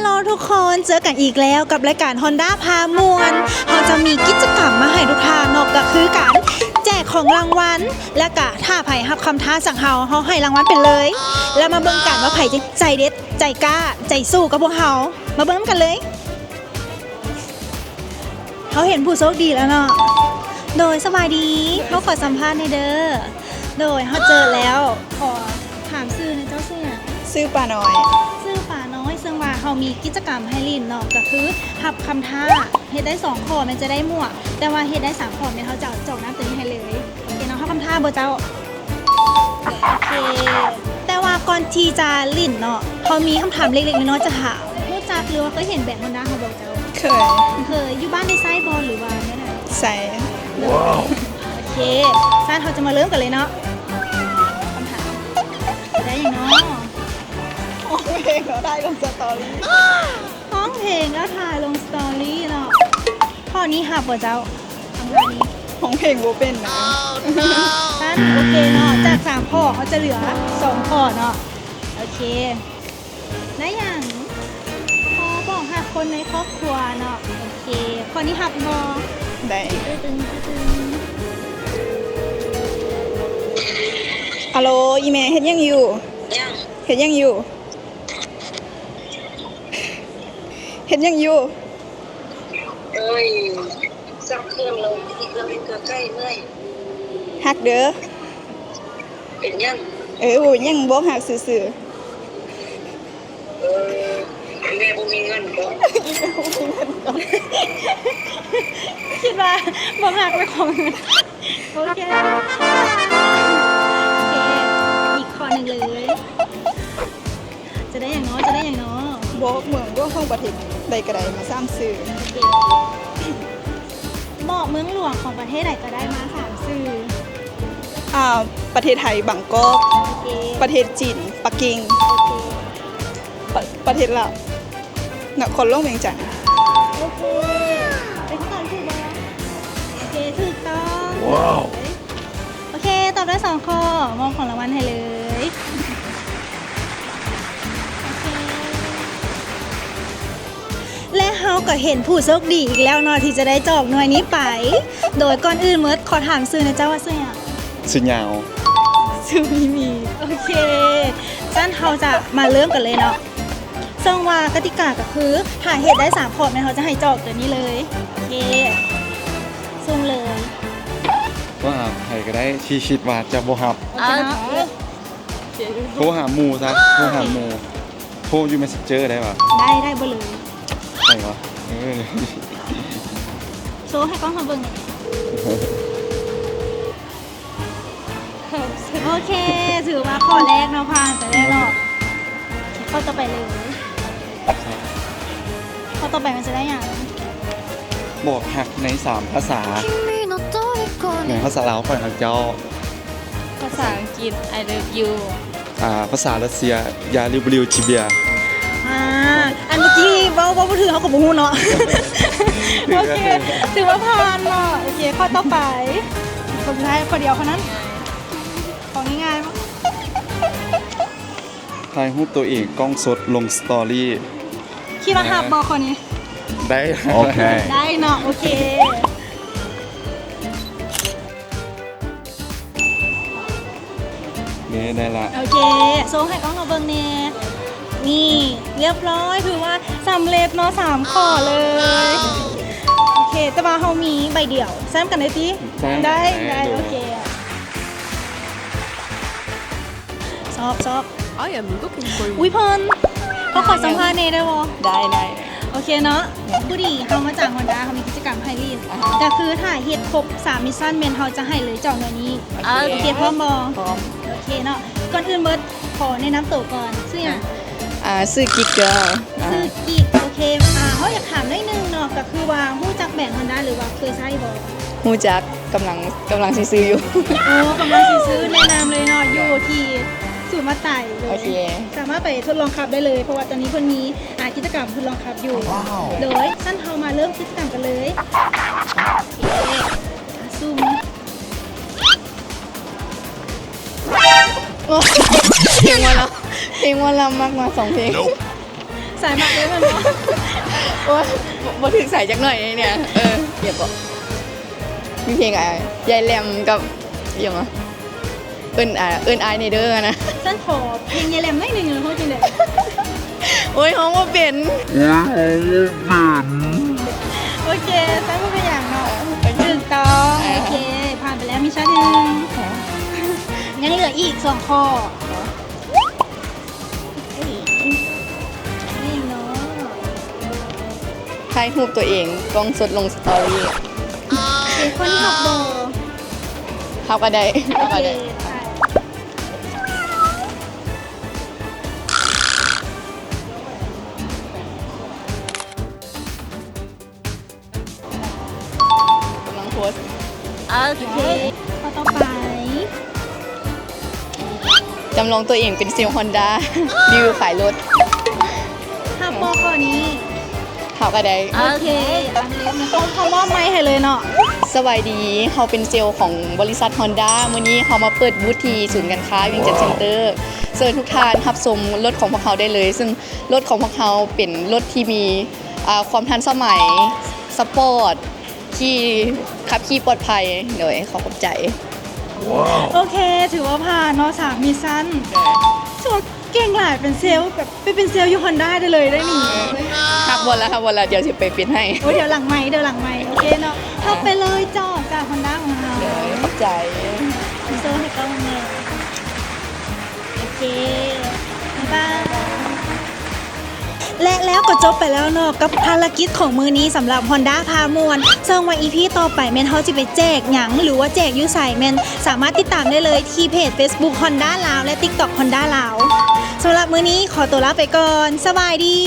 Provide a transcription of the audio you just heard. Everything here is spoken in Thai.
ลทุกคนเจอกันอีกแล้วกับรายการ Honda พามวลเราจะมีกิจกรรมมาให้ทุกท่านนอกก็คือการแจกของรางวัลและก็ถ้าไผ่รับคำท้าสั่งเขาให้รางวัลไปเลย แล้วมาเบิ่งกันว่าไผ่จะใจเด็ดใจกล้าใจสู้กับพวกเขามาเบิ่งกันเลยเขาเห็นผู้โชคดีแล้วเนาะโดยสบายดีเขาขอสัมภาษณ์ในเด้อโดยเขาเจอแล้วขอถามชื่อในเจ้าเสี่ย ซื้อปลาน้อย ชื่อป่าน้อยซึ่งว่าเขามีกิจกรรมให้ลินเนาะก็คือทับคำท่าเฮ็ดได้2ข้อมันจะได้หมวกแต่ว่าเฮ็ดได้3ข้อเนี่ยเขาจะจอกน้ำตัวนี้ให้เลยโอเคเนาะทับคำท่าบ่เจ้าโอเคแต่ว่าก่อนที่จะลินเนาะเขามีคำถามเล็กๆน้อยๆจะถามรู้จักหรือว่าเคยเห็นแบรนด์ Honda เขาบอกเจ้า เคยอยู่บ้านในไซบอลหรือว่าเนี่ยนะ ใส่ โอเคซ่านเขาจะมาเริ่มกันเลยเนาะคำถามได้อย่างเนาะ โอ้เพลงเราได้ลงสตอรี่ ร้องเพลงแล้วถ่ายลงสตอรี่เนาะข้อนี้หับบ่เจ้าคำถามนี้ ของเพลงโบเป็นนะ ซ่านโอเคเนาะจาก3ข้อเขาจะเหลือ2ข้อเนาะโอเคได้อย่างพอบอกหักคนในครอบครัวเนาะโอเคข้อนี้หับบ่ ได้ ตึง ฮัลโหลอีเมย์เฮ็ดยังอยู่เฮ็ดยังอยู่เฮ็ดยังอยู่ เอ้ยสักเครื่องลงอีกเครื่องเป็นเครื่องใกล้เมื่อย ฮักเด้อ เป็นยัง โอ้ยยังบ่ฮักซื่อ เออแม่บ่มีเงินก็ คิดว่าบอกหักไปของเงินโอเค อีกข้อหนึ่งเลย จะได้อย่างน้อยจะได้อย่างน้อย ๆบ่เมืองบ่ห้องประเทศใดก็ได้มาสร้างซื่อ เหมาะเมืองหลวงของประเทศไหนก็ได้มา3ชื่อ ประเทศไทยบังกอก โอเค ประเทศจีนปักกิ่ง โอเค ประเทศลาวนครหลวงเวียงจันทน์ โอเคเป็นคำตอบที่ถูกไหมโอเคถูกต้อง โอเค ตอบได้2ข้อ มองของรางวัลให้เลย โอเค และเฮาก็เห็นผู้โชคดีอีกแล้วเนาะที่จะได้จอกหน่วยนี้ไป โดยก่อนอื่นเมิร์ดขอถามซื้อนะเจ้าว่าซื้ออะ สุดยาว ซื้อมี โอเคงั้นเราจะมาเริ่มกันเลยเนาะซึ่งว่ากติกาก็คือถ้าเหตุได้3ข้อเนี่ยเขาจะให้จอกตัวนี้เลย โอเคซุ่มเลย ว่าใครก็ได้ที่คิดว่าจะบ่หับ โอเคเนาะ โทรหาหมู่ซะโทรหาหมู่โทรอยู่ Messenger ได้ป่ะ ได้บ่เลย ได้ปะโชว์ให้กล้องเขาเบิ่งหน่อยโอเค ถือว่าข้อแรกเนาะผ่านแต่แรกเนาะข้อต่อไปเลยข้อต่อไปมันจะได้อย่าง บอกหักใน3ภาษาในภาษาลาวก่อนครับเจ้า ภาษาอังกฤษ I love you ภาษารัสเซียยาลิบลิวจิเบีย อันเมื่อกี้เว้าถือเขากับบูเนาะ โอเค ถือว่าผ่านเนาะ โอเค ข้อต่อไปคนสุดท้ายข้อเดียวเท่านั้น ของง่ายๆมั้ง ถ่ายรูปตัวเองกล้องสดลงสตอรี่ คิดว่าหับบอกคนนี้ ได้ โอเค ได้เนาะ โอเค นี่ได้ละ โอเคโซ่ให้กล้องเราเบิ่งเนี่ยนี่เรียบร้อยถือว่าสำเร็จเนาะ3ข้อเลย โอเค แต่ว่าเขามีใบเดียวแซมกันได้ติได้โอเคซอบ I am looking for อุ้ยเพิ่นเขาขอสัมภาษณ์เนได้บ่ ได้ โอเคเนาะผู้ดีเขามาจาก Honda เขามีกิจกรรมให้รีดก็คือถ้าเฮ็ดครบ3มิชชั่นเมนเขาจะให้เลยจอกหน่วยนี้โอเคพร้อมบ่ พร้อม โอเคเนาะก่อนอื่นเบิร์ดขอแนะนำตัวก่อนชื่อหยัง ซื้อกิ๊กเด้อ ชื่อกิกโอเคเขาอยากถามได้นึงเนาะก็คือว่าผู้จักแบ่ง Honda หรือว่าเคยใช้บ่ ฮู้จักกำลังสิซื้ออยู่ โอ้กำลังสิซื้อแนะนำเลยเนาะอยู่ที่ศูนย์มาไต่เลย โอเค สามารถไปทดลองขับได้เลย เพราะว่าตอนนี้เพิ่นมีกิจกรรมทดลองขับอยู่ โดยสั้นเฮามาเริ่มกิจกรรมกันเลยโอเคซูม เพลงวันละมากมา2เพลง สายหมักเลยมันเนาะ โอ้ยบ่ถึงใส่จักหน่อยเนี่ยเดี๋ยวบอกมีเพลงอะไรยายแหลมกับอย่างวะเอิ้นอายในเด้อนะ ฉันขอเพลงยายแหลมได้หนึ่งเลยเพราะจริงเลย โอ้ยฮ้องว่าเป็น โอเคฉันก็เป็นอย่างเนาะถูกต้องโอเคผ่านไปแล้วมิชชั่นหนึ่งงั้นเหลืออีก2ข้อนี่เนาะ ถ่ายรูปตัวเองกล้องสดลงสตอรี่ เป็นคนที่ขับโบ เฮาก็ได้ โอ เฮาก็ เค ได้ ใช่ กำลังโพสต์ โอเคข้อต่อไป จำลองตัวเองเป็นเซลล์ Honda รีวิวขายรถ ห้าข้อข้อนี้ เฮาก็ได้ โอเคอันนี้มันเขามอบไม้ให้เลยเนาะ สวัสดีเฮาเป็นเซลล์ของบริษัท Honda มื้อนี้เฮามาเปิดบูธที่ศูนย์การค้าเวียงจันทน์เซ็นเตอร์เชิญทุกท่านรับชมรถของพวกเขาได้เลย ซึ่งรถของพวกเขาเป็นรถที่มีความทันสมัยสปอร์ตที่ขับขี่ปลอดภัยโดยขอบใจ โอเค ถือว่าผ่านเนาะ3มิชชั่นส่วนเก่งหลายเป็นเซลล์แบบไปเป็นเซลล์ยูฮอนด้าได้เลยได้หนิ ครับวนแล้วเดี๋ยวจะไปเปลี่ยนให้ โอ้ยเดี๋ยวหลังไม้โอเคเนาะเข้าไปเลยจ้อจากฮอนด้าของเรา ขอบใจ โซ่ให้กล้องเลยโอเคบ๊ายบายและแล้วก็จบไปแล้วเนาะกับภารกิจของมือนี้สำหรับ Honda พามวนซึ่งวัน EP ต่อไปแมนเขาจะไปแจกหยังหรือว่าแจกยูใส่แมนสามารถติดตามได้เลยที่เพจ Facebook Honda ลาวและ TikTok Honda ลาวสำหรับมือนี้ขอตัวลาไปก่อนสบายดี